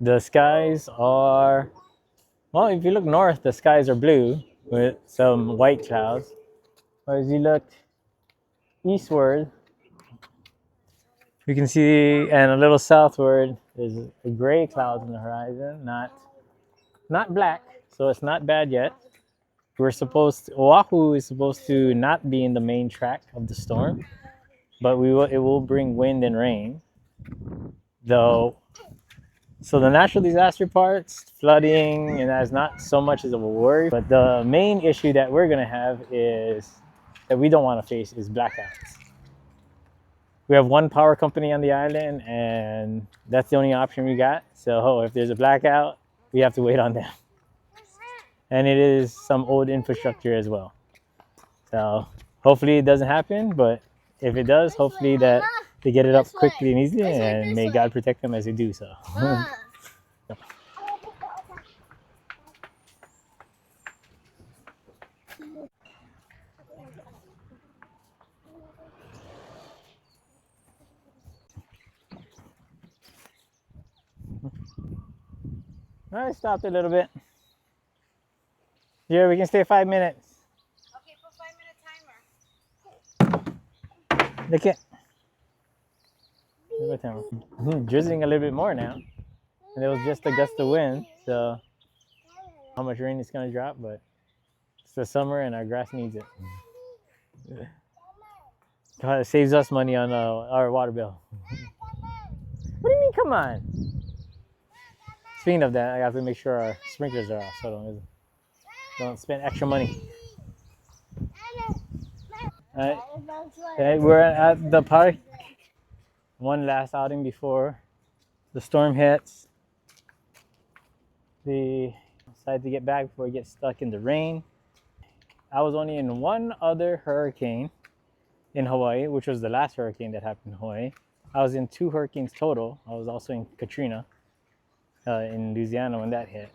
The skies are, well, if you look north, the skies are blue with some white clouds. But as you look eastward, you can see, and a little southward, there's a gray cloud on the horizon, not black, so it's not bad yet. Oahu is supposed to not be in the main track of the storm, but it will bring wind and rain. Though, so the natural disaster parts, flooding, and that's not so much as of a worry. But the main issue that we're gonna have is that we don't want to face is blackouts. We have one power company on the island, and that's the only option we got. So if there's a blackout, we have to wait on them. And it is some old infrastructure as well. So hopefully it doesn't happen, but if it does, hopefully that they get it up quickly and easily, and may God protect them as they do so. All right, stopped a little bit. Yeah, we can stay 5 minutes. Okay, put 5-minute timer. Look at. Drizzling a little bit more now. And it was just a gust of wind, so how much rain is going to drop, but it's the summer and our grass needs it. It saves us money on our water bill. What do you mean, come on? Speaking of that, I have to make sure our sprinklers are off so don't spend extra money. Alright, okay, we're at the park. One last outing before the storm hits. We decided to get back before we get stuck in the rain. I was only in one other hurricane in Hawaii, which was the last hurricane that happened in Hawaii. I was in 2 hurricanes total. I was also in Katrina in Louisiana when that hit.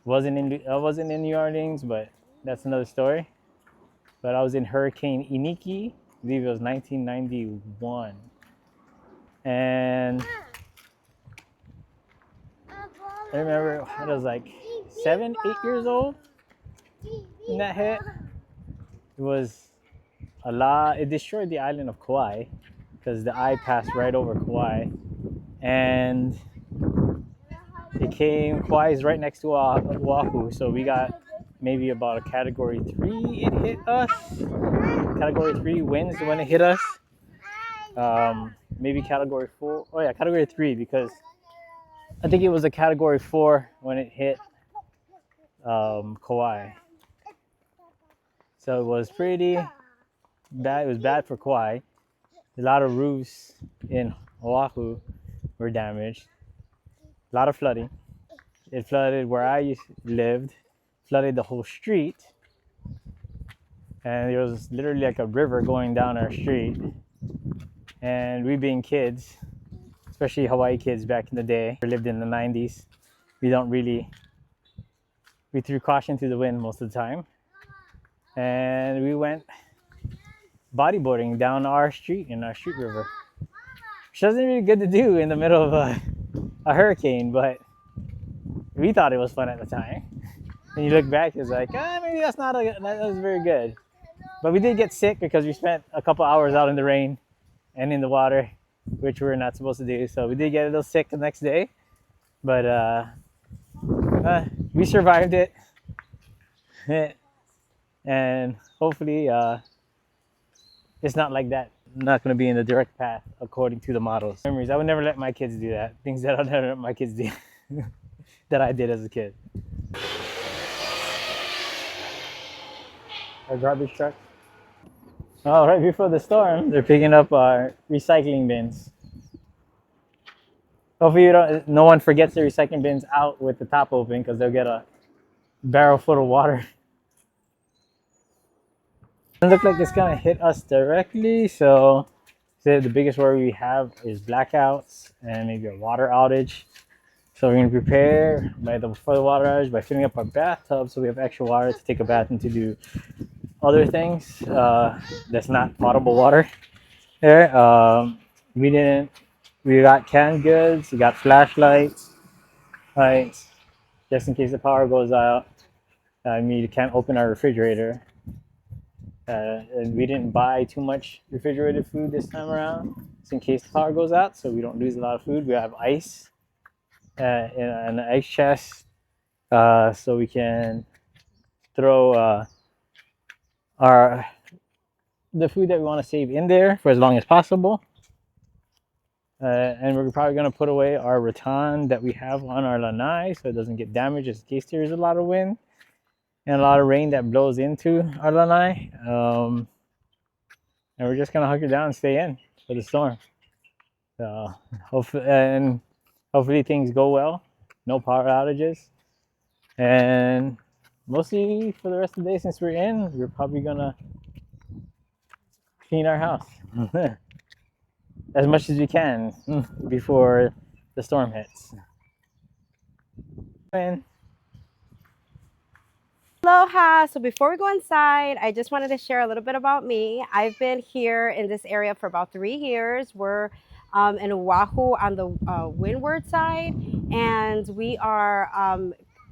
I wasn't in New Orleans, but that's another story. But I was in Hurricane Iniki. I believe it was 1991. And I remember I was like 7, 8 years old when that hit. It was a lot. It destroyed the island of Kauai because the eye passed right over Kauai. And Kauai is right next to Oahu, so we got maybe about a category 3 it hit us. Category 3 winds when it hit us. Maybe category 4. Oh yeah, category 3, because I think it was a category 4 when it hit Kauai. So it was pretty bad. It was bad for Kauai. A lot of roofs in Oahu were damaged. A lot of flooding. It flooded where I lived, flooded the whole street. And there was literally like a river going down our street. And we being kids, especially Hawaii kids back in the day, we lived in the 90s. We threw caution to the wind most of the time. And we went bodyboarding down our street in our street river. Which wasn't really good to do in the middle of a hurricane, but we thought it was fun at the time. And you look back, it's like, maybe that was very good. But we did get sick because we spent a couple hours out in the rain and in the water, which we're not supposed to do. So we did get a little sick the next day, but we survived it. And hopefully it's not like that. I'm not going to be in the direct path according to the models. Memories, I would never let my kids do that. Things that I'll never let my kids do that I did as a kid. Our garbage truck. Oh, right before the storm, they're picking up our recycling bins. Hopefully no one forgets the recycling bins out with the top open, because they'll get a barrel full of water. It doesn't look like it's gonna hit us directly, so the biggest worry we have is blackouts and maybe a water outage. So we're gonna prepare for the water outage by filling up our bathtub so we have extra water to take a bath and to do other things that's not potable water there. We got canned goods, we got flashlights, right? Just in case the power goes out. I mean, you can't open our refrigerator. And we didn't buy too much refrigerated food this time around, just in case the power goes out, so we don't lose a lot of food. We have ice in an ice chest, so we can throw our the food that we want to save in there for as long as possible. And we're probably going to put away our rattan that we have on our lanai so it doesn't get damaged just in case there is a lot of wind and a lot of rain that blows into our lanai. And we're just going to hunker down and stay in for the storm. So hopefully things go well. No power outages. And mostly for the rest of the day since we're in, we're probably going to clean our house. As much as we can before the storm hits. Aloha. So before we go inside, I just wanted to share a little bit about me. I've been here in this area for about 3 years. We're in Oahu on the Windward side, and we are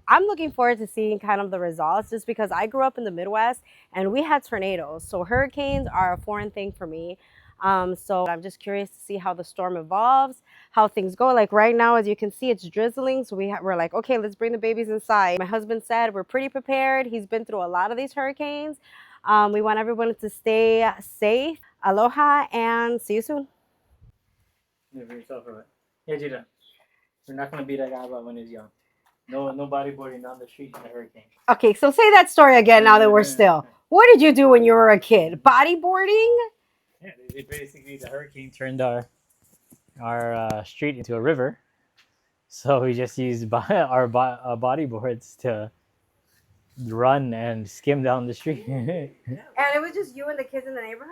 I'm looking forward to seeing kind of the results just because I grew up in the Midwest and we had tornadoes. So hurricanes are a foreign thing for me. So I'm just curious to see how the storm evolves, how things go. Like right now, as you can see, it's drizzling. So we're like, okay, let's bring the babies inside. My husband said we're pretty prepared. He's been through a lot of these hurricanes. We want everyone to stay safe. Aloha and see you soon. Yeah, Jida, we're not going to be that guy about when he's young. No bodyboarding down the street in a hurricane. Okay, so say that story again now that we're still. What did you do when you were a kid? Bodyboarding? Yeah, basically the hurricane turned our street into a river, so we just used our bodyboards to run and skim down the street. And it was just you and the kids in the neighborhood?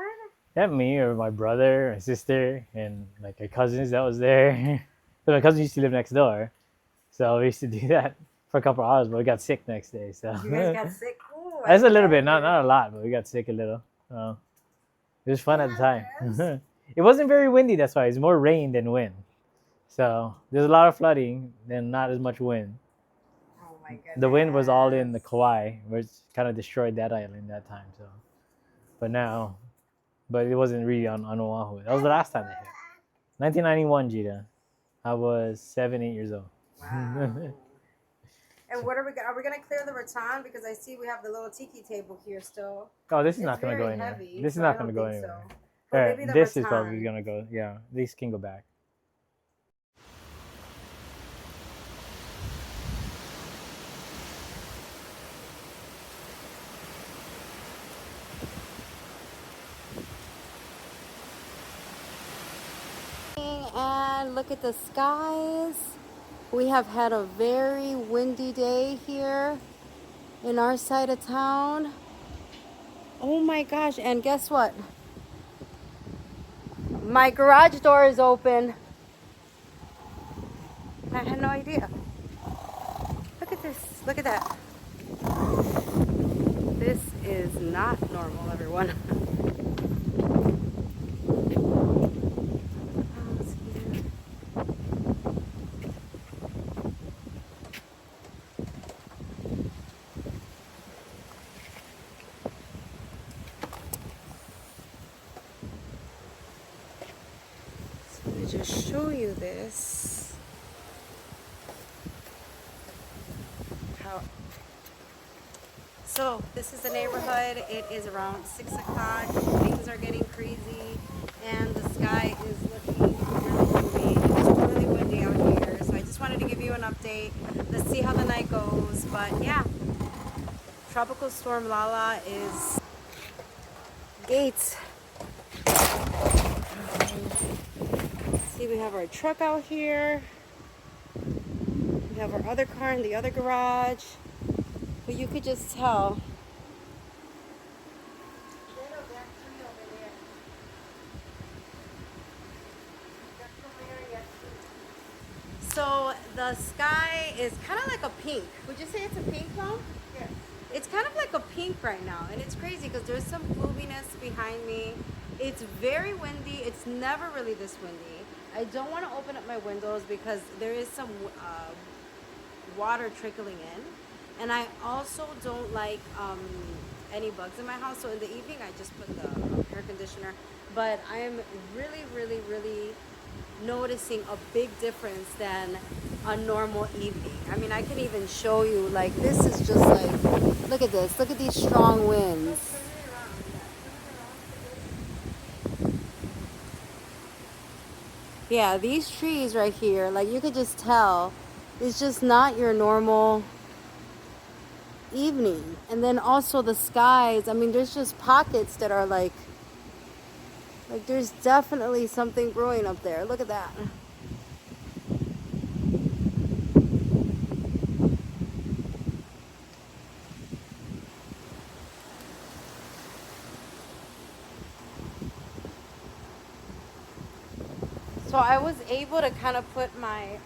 Yeah, me or my brother, my sister, and like my cousins that was there. So my cousin used to live next door, so we used to do that for a couple of hours. But we got sick next day, so You guys got sick? Cool. that's a little bit, not a lot, but we got sick a little. So it was fun at the time. It wasn't very windy, that's why. It's more rain than wind. So there's a lot of flooding, then not as much wind. Oh my goodness. The wind was all in the Kauai, which kind of destroyed that island that time. So, but it wasn't really on Oahu. That was the last time they hit. 1991, Gita. I was 7, 8 years old. Wow. And what are we going to clear the rattan? Because I see we have the little tiki table here still. Oh, this is not going to go anywhere. Heavy, This is not going to go anywhere. So. All right, this rattan. is probably going to go. Yeah, these can go back. And look at the skies. We have had a very windy day here in our side of town. Oh my gosh, and guess what? My garage door is open. I had no idea. Look at this, look at that. This is not normal, everyone. Just show you this. So this is the neighborhood. It is around 6 o'clock. Things are getting crazy and the sky is looking really gloomy. It's really windy out here. So I just wanted to give you an update. Let's see how the night goes. But yeah, Tropical Storm Lala is gates. See, we have our truck out here. We have our other car in the other garage. But you could just tell. So the sky is kind of like a pink. Would you say it's a pink, Mom? Yes. It's kind of like a pink right now. And it's crazy because there's some gloominess behind me. It's very windy. It's never really this windy. I don't want to open up my windows because there is some water trickling in. And I also don't like any bugs in my house. So in the evening, I just put the air conditioner. But I am really, really, really noticing a big difference than a normal evening. I mean, I can even show you, like, this is just like, look at this. Look at these strong winds. Yeah, these trees right here, like you could just tell, it's just not your normal evening. And then also the skies, I mean, there's just pockets that are like there's definitely something growing up there. Look at that. So I was able to kind of put my,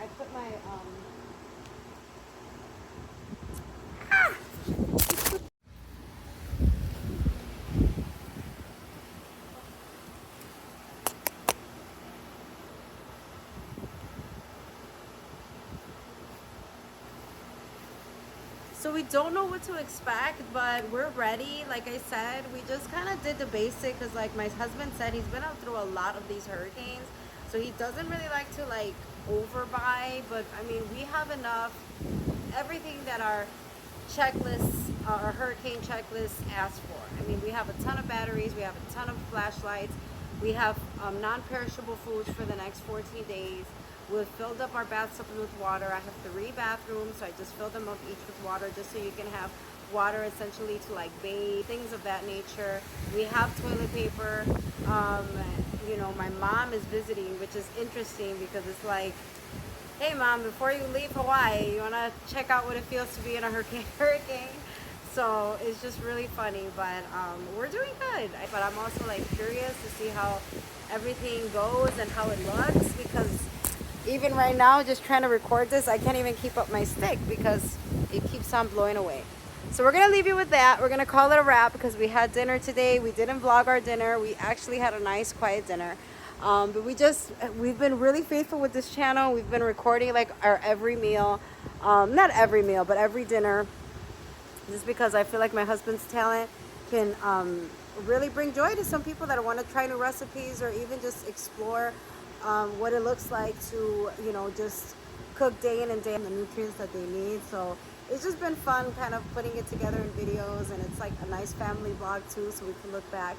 so we don't know what to expect, but we're ready. Like I said, we just kind of did the basic because like my husband said, he's been out through a lot of these hurricanes. So he doesn't really like to like overbuy, but I mean, we have enough, everything that our checklists, our hurricane checklist asks for. I mean, we have a ton of batteries, we have a ton of flashlights, we have non-perishable foods for the next 14 days. We've filled up our bathtub with water. I have 3 bathrooms, so I just filled them up each with water just so you can have water essentially to like bathe, things of that nature. We have toilet paper. You know, my mom is visiting, which is interesting because it's like, hey mom, before you leave Hawaii, you want to check out what it feels to be in a hurricane. So it's just really funny, but we're doing good. But I'm also like curious to see how everything goes and how it looks, because even right now, just trying to record this, I can't even keep up my stick because it keeps on blowing away. So we're gonna leave you with that. We're gonna call it a wrap because we had dinner today. We didn't vlog our dinner. We actually had a nice quiet dinner. But we've been really faithful with this channel. We've been recording like our every meal, not every meal, but every dinner, just because I feel like my husband's talent can really bring joy to some people that want to try new recipes or even just explore what it looks like to, you know, just cook day in and day out, the nutrients that they need. So it's just been fun kind of putting it together in videos, and it's like a nice family vlog too, so we can look back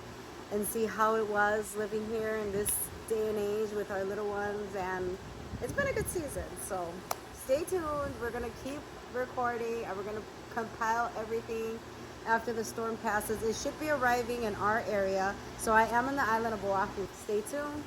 and see how it was living here in this day and age with our little ones. And it's been a good season, so stay tuned. We're gonna keep recording and we're gonna compile everything after the storm passes. It should be arriving in our area, so I am on the island of Oahu. Stay tuned.